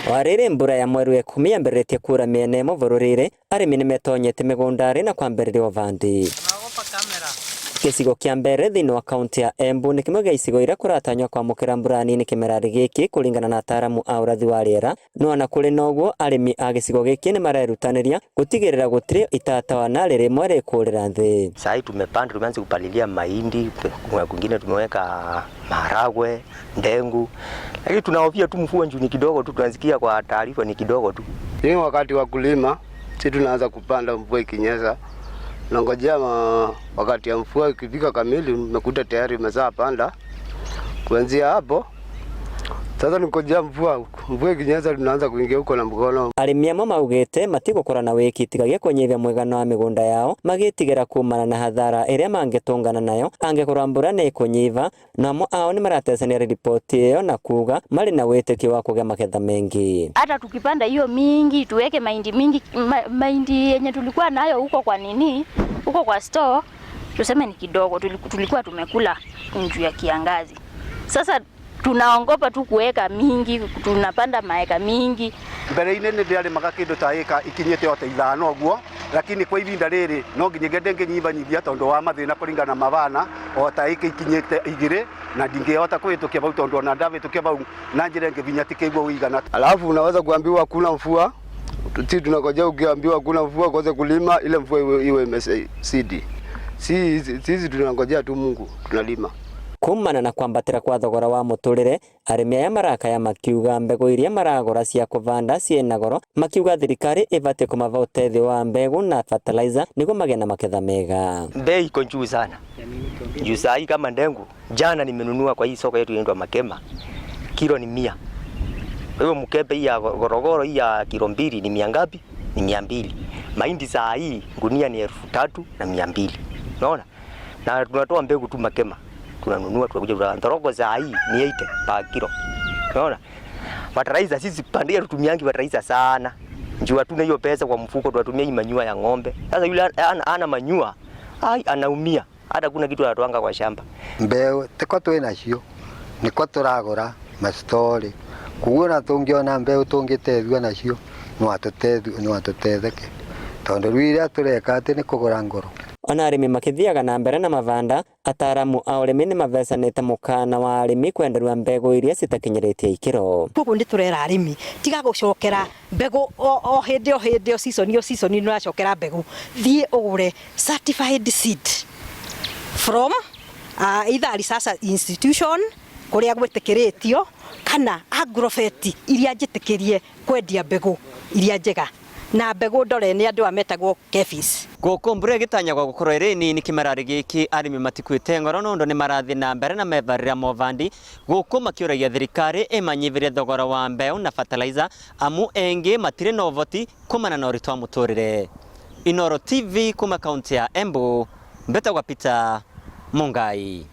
Warire mbura ya mweru 10 yambĩrĩtie kura mĩena ĩmwe bũrũri-inĩ, arĩmi nĩmetonyete mĩgũnda-inĩ na kwambĩrĩria ũbandi. Gĩcigo kĩa mbere thĩinĩ wa kaunti ya Embu nĩ kĩmwe gĩa icigo iria kũratanywo kwamũkĩra mbura nini kĩmera gĩkĩ kũringana na ataaramu a ũrathi wa rĩera, no ona kũrĩ na ũguo arĩmi a gĩcigo gĩkĩ nĩ marerutanĩria gũtigĩrĩra gũtirĩ itatawana rĩrĩmwe rĩkũrĩra thĩ. Sasa tumepanda, tumeanza kupalilia mahindi, kwingine tumeweka maharagwe, ndengu, lakini tunahofia tu mvua ni kidogo tu, tunasikia kwa taarifa ni kidogo tu. Hii wakati wa kulima sisi tunaanza kupanda mvua ikinyesha. Nangojea wakati ya mvua ikifika kamili umekuta tayari umezaa panda. Kuanzia hapo sasa nikojea mvua ikinyesha tunaanza kuingia huko na mkono. Arĩmi amwe maugĩte matigũkora na wĩkitigagia kũnyihia mũigana wa mĩgũnda yao magĩtigĩra kumana na hathara ĩrĩa mangĩtũngana nayo angĩkorwo mbura nĩ ĩkũnyiva, namo ao nĩ maratecania ripoti ĩyo na kuga marĩ na wĩtĩkio wa kũgĩa magetha mengi. Hata tukipanda hiyo mingi tuweke mahindi mingi, mahindi yenye tulikuwa nayo huko kwa nini huko kwa store tuseme ni kidogo, tulikuwa tumekula njuu ya kiangazi. Sasa tunaongopa tu kuweka mingi, tunapanda maeka mingi. Mbere-inĩ nĩ ndĩarĩ magakindo ta ĩka ikinyĩte o ta 5 ũguo, lakini kwa ivinda rĩrĩ no nginya nginyibanyithia tondũ wa mathĩna kũringana na mabana o ta ĩka ikinyĩte 2 na ndingĩhota kũhĩtũkia bau tondũ ona ndahĩtũkia bau na njĩra ĩngĩ vinya tikĩigua uigana. Alafu unaweza kuambiwa hakuna mvua, sisi tunangojea ukiambiwa hakuna mvua kwanza kulima ile mvua iwe imesidi. Sisi tunangojea tu Mungu tunalima. Kumana na kwambatĩra kwa thogora wa mũtũrĩre, arĩmi aya marakaya makiuga mbegũ iria maragũra cia kũbanda ciĩna goro, makiuga thirikari ĩbatiĩ kũmava ũteithio wa mbegũ na fertilizer nĩguo magĩe na magetha mega. Bei iko juu sana. Juu saa hii kama ndengu, jana nimenunua kwa hii soko yetu inaitwa Makema, kilo ni 100. Kwa hiyo mkebe hii ya gorogoro hii ya kilo 2 ni 100 ngapi? Ni 200. Mahindi saa hii gunia ni 3200. Unaona? Na tunatoa mbegu tu Makema. Tunanunua tunakuja ndorogo za hii ni 80 per kilo. Unaona? Fertilizer sisi pandia tutumiangi fertilizer sana. Njoo hatuna hiyo pesa kwa mfuko, tunatumia hii manyua ya ng'ombe. Sasa yule ana manyua, anaumia. Hata kuna kitu anatoanga kwa shamba. Mbeo teko twinacio niko turagora mastori. Kuona tungiona mbeo tungitethwa nacio no atutetheke. Tondu rwira tureka ati ni kugura ngoro. Ona arĩmi makĩthiaga na mbere na mabanda, ataaramu a ũrĩmi nĩ mavecanĩte mũkana wa arĩmi kwenderua mbegũ iria citakinyĩrĩtie ikĩro. Koguo nĩ turera arĩmi tiga gũcokera mbegũ o hĩndĩ o season nĩ ũracokera mbegũ. Thiĩ ũgũre certified seed from either research institution kũrĩa gwĩtĩkĩrĩtio kana agrovet iria njĩtĩkĩrie kwendia mbegũ iria njega na mbegũ ndore nĩ andũ ametagwo KEPHIS. Gũkũ mbura ĩgĩtanyagwo gũkorwo ĩrĩ nini kĩmera gĩkĩ, arĩmi matikuĩte ngoro no nĩ marathiĩ na mbere na mebarĩra movandi gũkũ makĩũragia thirikari ĩmanyivĩrie thogora wa mbeũ na fertilizer amu engĩ matirĩ na ũvoti kumana na ũritũ wa mũtũrĩre. Inooro TV kuma kaunti ya Embu, mbetagwa Peter Mungai.